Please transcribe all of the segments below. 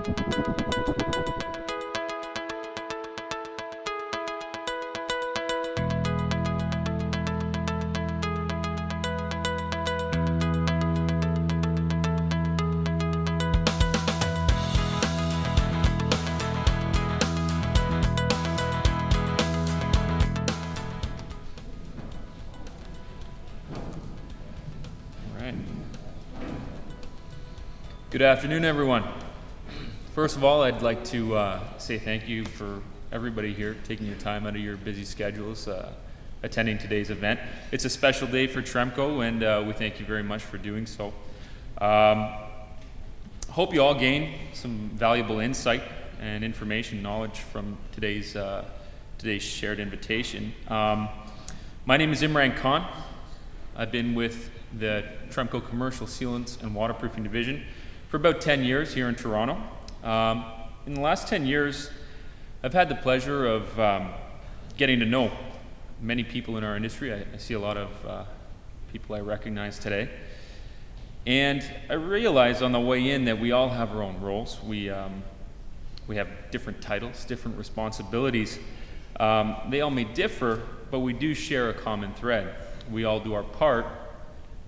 Good afternoon, everyone. First of all, I'd like to say thank you for everybody here taking your time out of your busy schedules, attending today's event. It's a special day for Tremco, and we thank you very much for doing so. Hope you all gain some valuable insight and information, knowledge from today's shared invitation. My name is Imran Khan. I've been with the Tremco Commercial Sealants and Waterproofing Division for about 10 years here in Toronto. In the last 10 years, I've had the pleasure of getting to know many people in our industry. I see a lot of people I recognize today. And I realized on the way in that we all have our own roles. We have different titles, different responsibilities. They all may differ, but we do share a common thread. We all do our part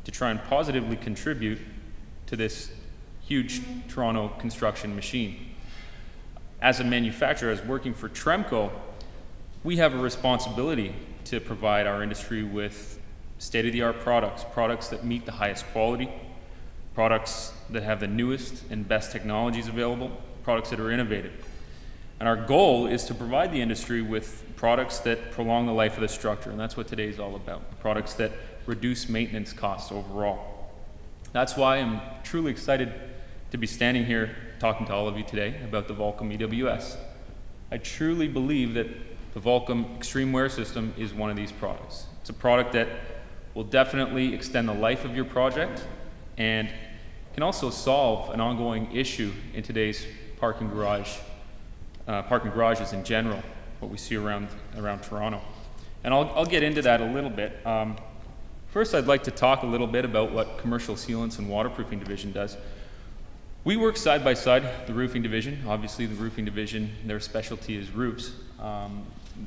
to try and positively contribute to this huge Toronto construction machine. As a manufacturer, as working for Tremco, we have a responsibility to provide our industry with state-of-the-art products that meet the highest quality, products that have the newest and best technologies available, products that are innovative. And our goal is to provide the industry with products that prolong the life of the structure, and that's what today is all about, products that reduce maintenance costs overall. That's why I'm truly excited to be standing here talking to all of you today about the Volcom EWS. I truly believe that the Volcom Extreme Wear System is one of these products. It's a product that will definitely extend the life of your project and can also solve an ongoing issue in today's parking garages in general, what we see around Toronto. And I'll get into that a little bit. First, I'd like to talk a little bit about what Commercial Sealants and Waterproofing Division does. We work side by side, the roofing division. Obviously, the roofing division, their specialty is roofs.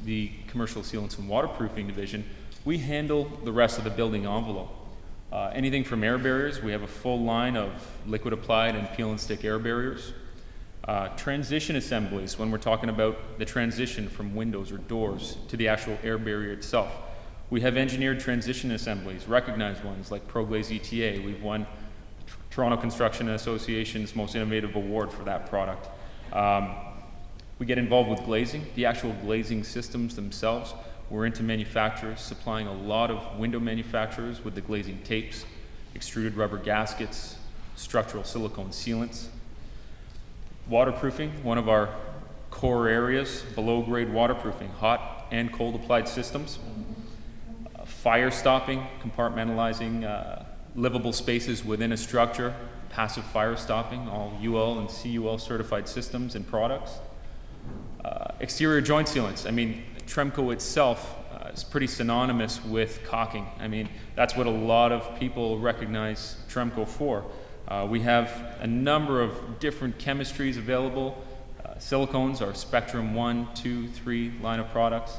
The Commercial Sealants and Waterproofing Division, we handle the rest of the building envelope. Anything from air barriers, we have a full line of liquid applied and peel and stick air barriers. Transition assemblies, when we're talking about the transition from windows or doors to the actual air barrier itself. We have engineered transition assemblies, recognized ones like ProGlaze ETA. We've won Toronto Construction Association's Most Innovative Award for that product. We get involved with glazing, the actual glazing systems themselves. We're into manufacturers, supplying a lot of window manufacturers with the glazing tapes, extruded rubber gaskets, structural silicone sealants. Waterproofing, one of our core areas, below grade waterproofing, hot and cold applied systems. Fire stopping, compartmentalizing livable spaces within a structure, passive fire stopping, all UL and CUL certified systems and products. Exterior joint sealants. I mean, Tremco itself is pretty synonymous with caulking. I mean, that's what a lot of people recognize Tremco for. We have a number of different chemistries available. Silicones, our Spectrum 1, 2, 3 line of products.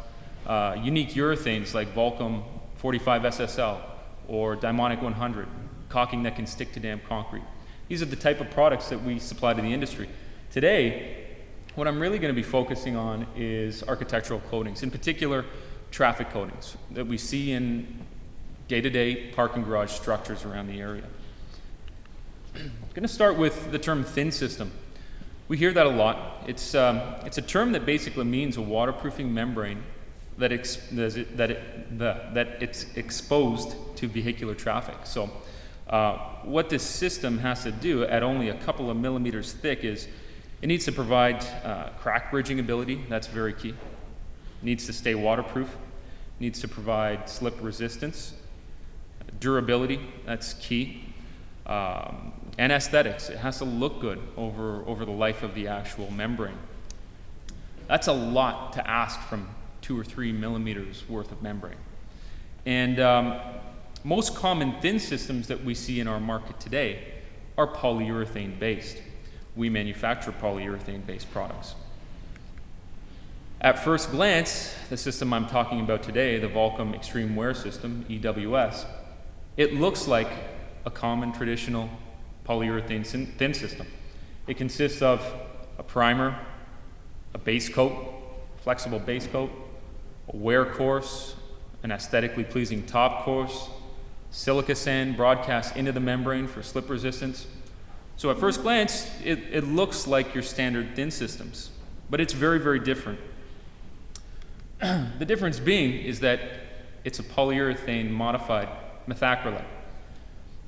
Unique urethanes like Volcom 45 SSL or Dimonic 100, caulking that can stick to damp concrete. These are the type of products that we supply to the industry. Today, what I'm really going to be focusing on is architectural coatings, in particular traffic coatings that we see in day-to-day parking garage structures around the area. I'm going to start with the term thin system. We hear that a lot. It's a term that basically means a waterproofing membrane that it's exposed to vehicular traffic. So what this system has to do at only a couple of millimeters thick is it needs to provide crack bridging ability. That's very key. It needs to stay waterproof. It needs to provide slip resistance. Durability, that's key. And aesthetics. It has to look good over the life of the actual membrane. That's a lot to ask from 2 or 3 millimeters worth of membrane. And most common thin systems that we see in our market today are polyurethane based. we manufacture polyurethane-based products. At first glance, the system I'm talking about today, the Volcom Extreme Wear System, EWS, it looks like a common traditional polyurethane thin system. It consists of a primer, a base coat, flexible base coat, a wear course, an aesthetically pleasing top course, silica sand broadcast into the membrane for slip resistance. So at first glance, it looks like your standard thin systems, but it's very, very different. The difference being is that it's a polyurethane modified methacrylate.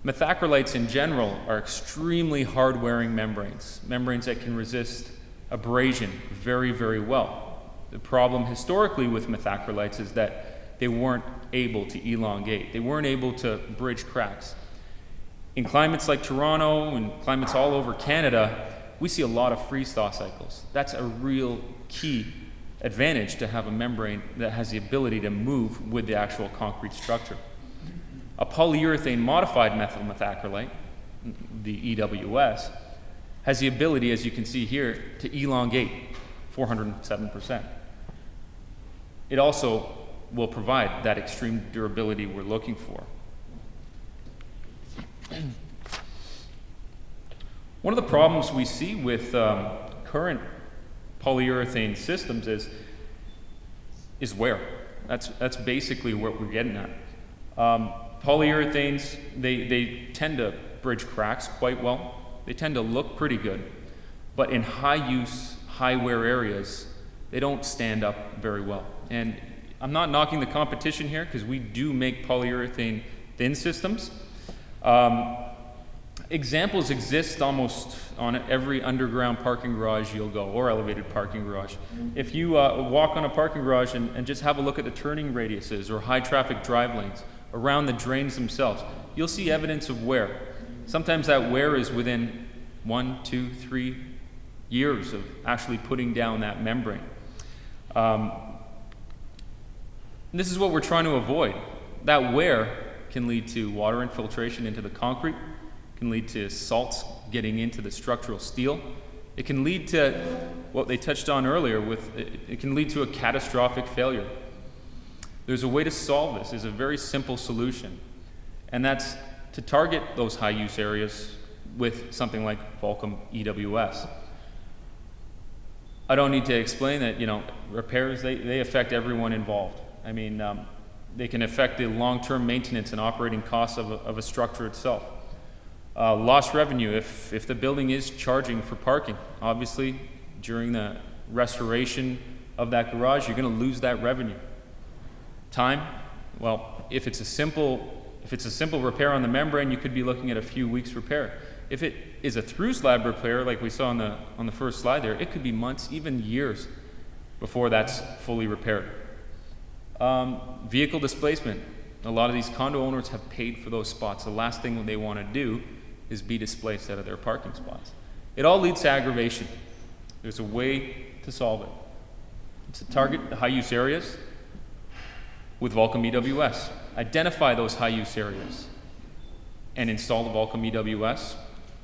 Methacrylates in general are extremely hard-wearing membranes that can resist abrasion very, very well. The problem historically with methacrylates is that they weren't able to elongate. They weren't able to bridge cracks. In climates like Toronto and climates all over Canada, we see a lot of freeze-thaw cycles. That's a real key advantage to have a membrane that has the ability to move with the actual concrete structure. A polyurethane modified methyl methacrylate, the EWS, has the ability, as you can see here, to elongate 407%. It also will provide that extreme durability we're looking for. One of the problems we see with current polyurethane systems is wear. That's basically what we're getting at. Polyurethanes, they tend to bridge cracks quite well. They tend to look pretty good, but in high use, high wear areas, they don't stand up very well. And I'm not knocking the competition here because we do make polyurethane thin systems. Examples exist almost on every underground parking garage you'll go, or elevated parking garage. If you walk on a parking garage and just have a look at the turning radiuses or high traffic drive lanes around the drains themselves, you'll see evidence of wear. Sometimes that wear is within 1, 2, 3 years of actually putting down that membrane. This is what we're trying to avoid. That wear can lead to water infiltration into the concrete, can lead to salts getting into the structural steel. It can lead to what they touched on earlier it can lead to a catastrophic failure. There's a way to solve this. It's a very simple solution, and that's to target those high use areas with something like Volcom EWS. I don't need to explain that, repairs, they affect everyone involved. I mean, they can affect the long-term maintenance and operating costs of a structure itself. Lost revenue, if the building is charging for parking, obviously during the restoration of that garage, you're going to lose that revenue. Time, well, if it's a simple repair on the membrane, you could be looking at a few weeks repair. If it is a through slab repair, like we saw on the first slide there, it could be months, even years, before that's fully repaired. Vehicle displacement. A lot of these condo owners have paid for those spots. The last thing they want to do is be displaced out of their parking spots. It all leads to aggravation. There's a way to solve it. It's to target the high-use areas with Volcom EWS. Identify those high-use areas and install the Volcom EWS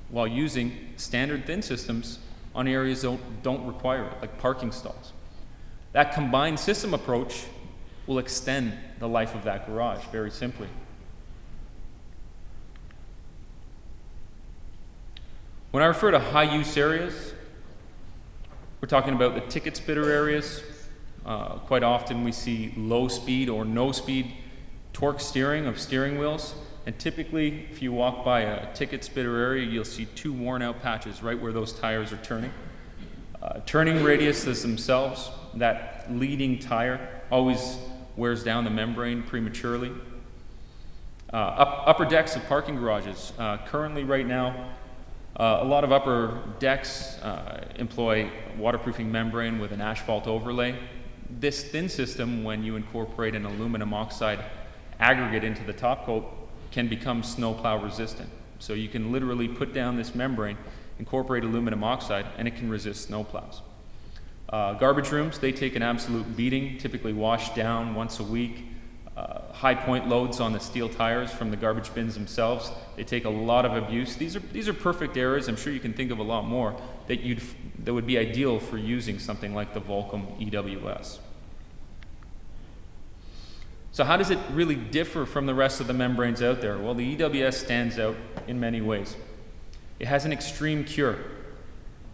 while using standard thin systems on areas that don't require it, like parking stalls. That combined system approach will extend the life of that garage, very simply. When I refer to high-use areas, we're talking about the ticket spitter areas. Quite often we see low-speed or no-speed torque steering of steering wheels, and typically if you walk by a ticket spitter area, you'll see 2 worn-out patches right where those tires are turning. Turning radiuses themselves, that leading tire always wears down the membrane prematurely. Upper decks of parking garages. Currently, right now, a lot of upper decks employ waterproofing membrane with an asphalt overlay. This thin system, when you incorporate an aluminum oxide aggregate into the top coat, can become snowplow resistant. So you can literally put down this membrane, incorporate aluminum oxide, and it can resist snowplows. Garbage rooms, they take an absolute beating, typically washed down once a week. high point loads on the steel tires from the garbage bins themselves. They take a lot of abuse. These are perfect errors. I'm sure you can think of a lot more that would be ideal for using something like the Volcom EWS. So how does it really differ from the rest of the membranes out there? Well, the EWS stands out in many ways. It has an extreme cure.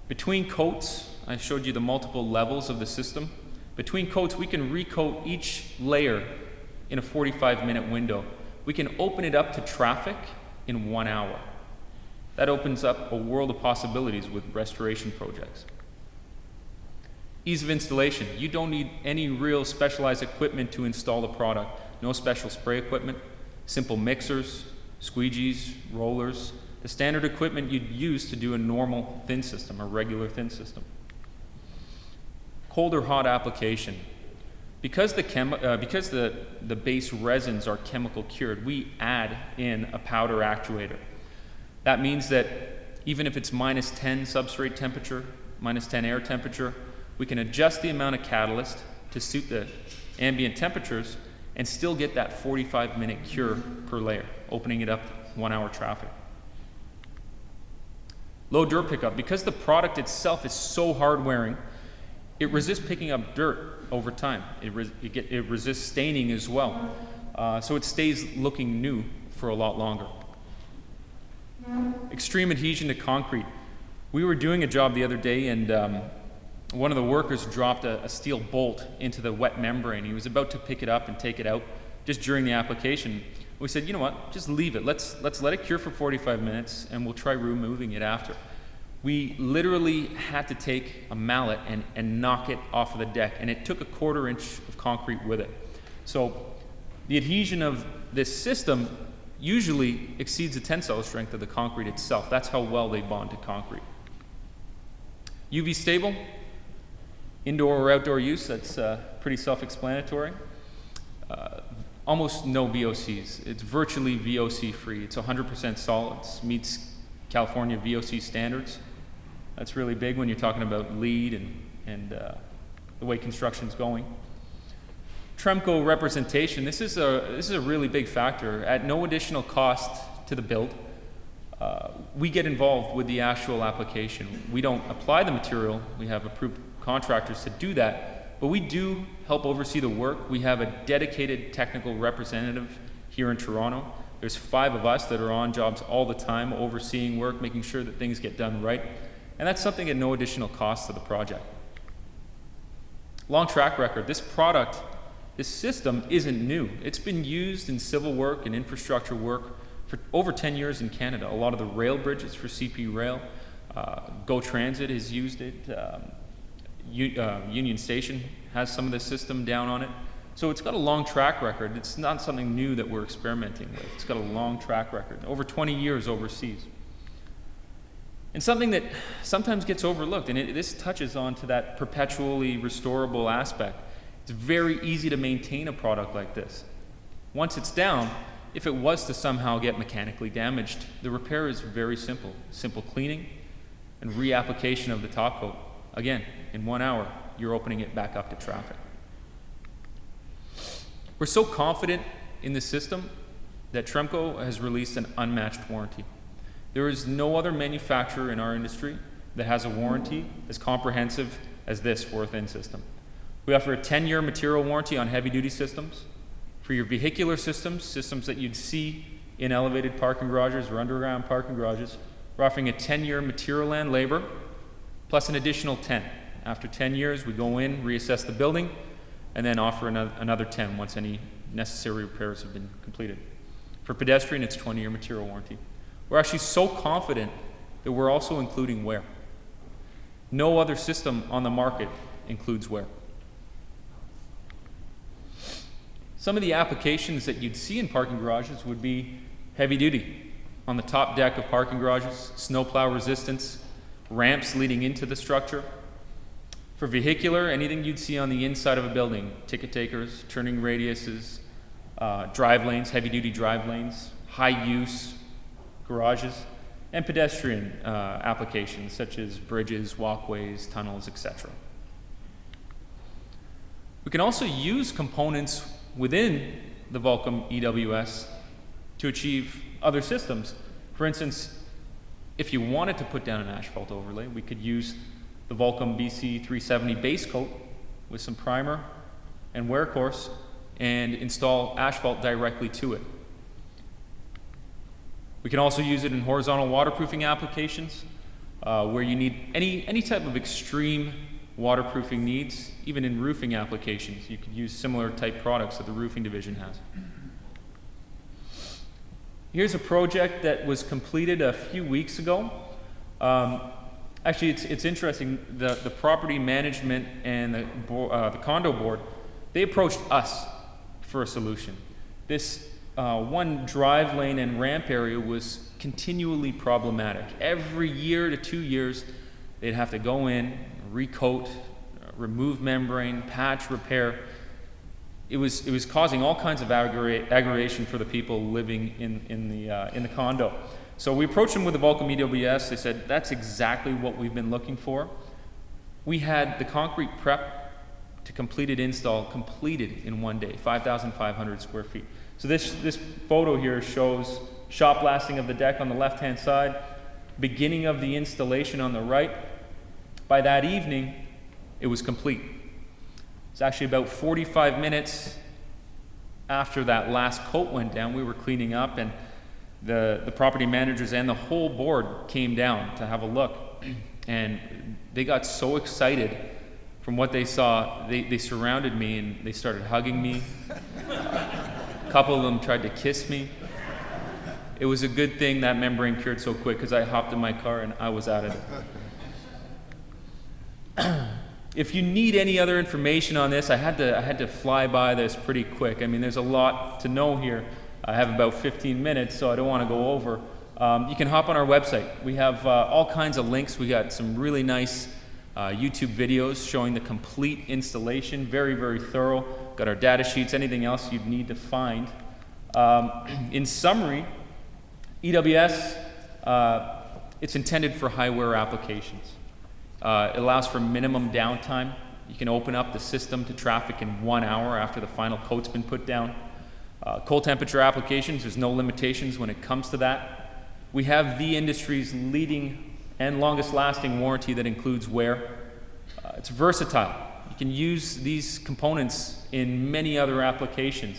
Between coats, I showed you the multiple levels of the system. Between coats, we can recoat each layer in a 45-minute window. We can open it up to traffic in 1 hour. That opens up a world of possibilities with restoration projects. Ease of installation. You don't need any real specialized equipment to install the product. No special spray equipment, simple mixers, squeegees, rollers, the standard equipment you'd use to do a normal thin system, a regular thin system. Cold or hot application. Because the base resins are chemical cured, we add in a powder actuator. That means that even if it's -10 substrate temperature, -10 air temperature, we can adjust the amount of catalyst to suit the ambient temperatures and still get that 45-minute cure per layer, opening it up 1 hour traffic. Low dirt pickup. Because the product itself is so hard wearing, it resists picking up dirt over time. It resists staining as well. So it stays looking new for a lot longer. Extreme adhesion to concrete. We were doing a job the other day, and one of the workers dropped a steel bolt into the wet membrane. He was about to pick it up and take it out just during the application. We said, you know what, just leave it. Let's let it cure for 45 minutes, and we'll try removing it after. We literally had to take a mallet and knock it off of the deck, and it took a 1/4 inch of concrete with it. So the adhesion of this system usually exceeds the tensile strength of the concrete itself. That's how well they bond to concrete. UV stable, indoor or outdoor use, that's pretty self-explanatory. Almost no VOCs. It's virtually VOC free. It's 100% solids, meets California VOC standards. That's really big when you're talking about LEED and the way construction's going. Tremco representation. This is a really big factor. At no additional cost to the build, we get involved with the actual application. We don't apply the material. We have approved contractors to do that, but we do help oversee the work. We have a dedicated technical representative here in Toronto. There's 5 of us that are on jobs all the time, overseeing work, making sure that things get done right. And that's something at no additional cost to the project. Long track record. This product, this system isn't new. It's been used in civil work and infrastructure work for over 10 years in Canada. A lot of the rail bridges for CP Rail, Go Transit has used it. Union Station has some of the system down on it. So it's got a long track record. It's not something new that we're experimenting with. It's got a long track record, over 20 years overseas. And something that sometimes gets overlooked, and this touches on to that perpetually restorable aspect. It's very easy to maintain a product like this. Once it's down, if it was to somehow get mechanically damaged, the repair is very simple. Simple cleaning and reapplication of the top coat. Again, in 1 hour, you're opening it back up to traffic. We're so confident in the system that Tremco has released an unmatched warranty. There is no other manufacturer in our industry that has a warranty as comprehensive as this for a thin system. We offer a 10-year material warranty on heavy-duty systems. For your vehicular systems that you'd see in elevated parking garages or underground parking garages, we're offering a 10-year material and labor, plus an additional 10. After 10 years, we go in, reassess the building, and then offer another 10 once any necessary repairs have been completed. For pedestrian, it's 20-year material warranty. We're actually so confident that we're also including wear. No other system on the market includes wear. Some of the applications that you'd see in parking garages would be heavy duty. On the top deck of parking garages, snowplow resistance, ramps leading into the structure. For vehicular, anything you'd see on the inside of a building, ticket takers, turning radiuses, drive lanes, heavy duty drive lanes, high use garages, and pedestrian applications such as bridges, walkways, tunnels, etc. We can also use components within the Volcom EWS to achieve other systems. For instance, if you wanted to put down an asphalt overlay, we could use the Volcom BC 370 base coat with some primer and wear course and install asphalt directly to it. We can also use it in horizontal waterproofing applications where you need any type of extreme waterproofing needs. Even in roofing applications, you could use similar type products that the roofing division has. Here's a project that was completed a few weeks ago. Actually, it's interesting. The property management and the condo board, they approached us for a solution. This one drive lane and ramp area was continually problematic. Every year to 2 years, they'd have to go in, recoat, remove membrane, patch, repair. It was causing all kinds of aggravation for the people living in the condo. So we approached them with the Volcom EWS. They said, that's exactly what we've been looking for. We had the concrete prep to completed install completed in 1 day, 5,500 square feet. So this photo here shows shot blasting of the deck on the left-hand side, beginning of the installation on the right. By that evening, it was complete. It's actually about 45 minutes after that last coat went down. We were cleaning up, and the property managers and the whole board came down to have a look. And they got so excited from what they saw. They surrounded me and they started hugging me. A couple of them tried to kiss me. It was a good thing that membrane cured so quick, because I hopped in my car and I was out of it. If you need any other information on this, I had to fly by this pretty quick. I mean, there's a lot to know here. I have about 15 minutes, so I don't want to go over. You can hop on our website. We have all kinds of links. We got some really nice YouTube videos showing the complete installation, very, very thorough. Got our data sheets, anything else you'd need to find. In summary, EWS, it's intended for high wear applications. It allows for minimum downtime. You can open up the system to traffic in 1 hour after the final coat's been put down. Cold temperature applications, there's no limitations when it comes to that. We have the industry's leading and longest lasting warranty that includes wear. It's versatile. You can use these components in many other applications.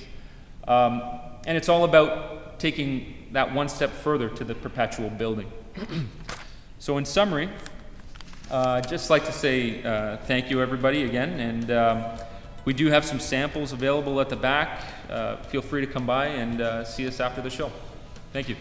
And it's all about taking that one step further to the perpetual building. So in summary, I'd just like to say thank you everybody again, and we do have some samples available at the back. Feel free to come by and see us after the show. Thank you.